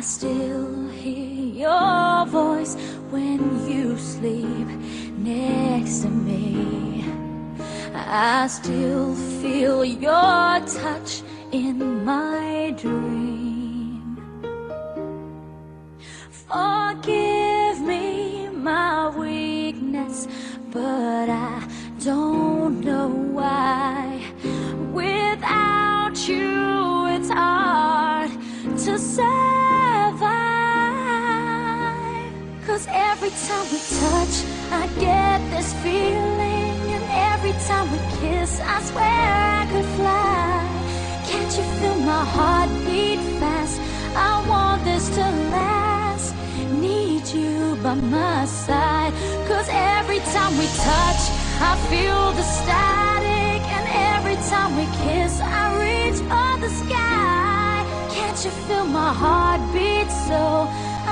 still hear your voice when you sleep next to me. I still feel your touch in my dream. Forgive me my weakness, but I don't know why. Without you, it's hard to survive. 'Cause every time we touch, I get this feeling. And every time we kiss, I swear I could fly. Can't you feel my heart beat fast? I want this to last. Need you by my side. 'Cause every time we touch, I feel the static. And every time we kiss, I reach for the sky. Can't you feel my heart beat so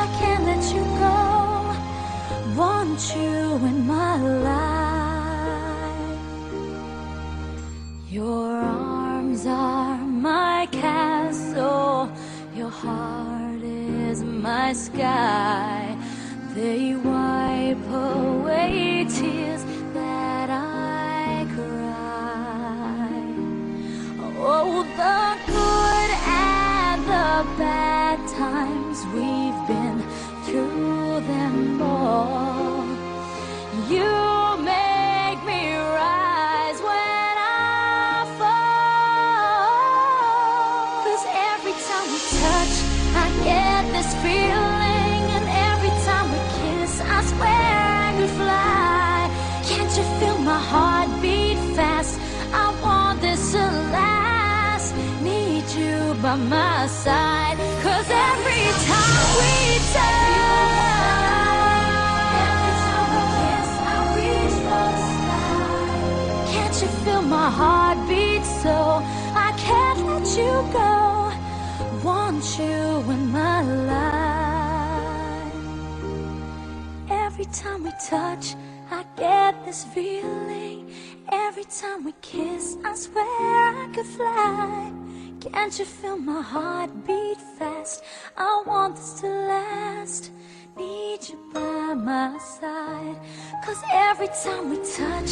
I can't let you go? Want you in my life. Your arms are my castle. Your heart is my sky. They wipe away tears that I cry. Oh, the good and the bad times, we've been through them all. You make me rise when I fall. 'Cause every time we touch, I get this feeling. And every time we kiss, I swear I could fly. Can't you feel my heart beat fast? I want this to last. Need you by my side. 'Cause every time we touch, every time we kiss, I reach for the sky. Can't you feel my heart beat so I can't let you go? Want you in my life. Every time we touch, I get this feeling. Every time we kiss, I swear I could fly. Can't you feel my heart beat fast? I want this to last. Need you by my side. 'Cause every time we touch,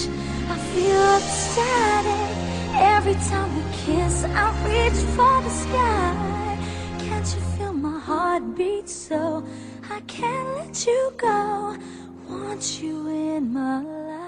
I feel the static. Every time we kiss, I reach for the sky. Can't you feel my heart beat so I can't let you go? Want you in my life.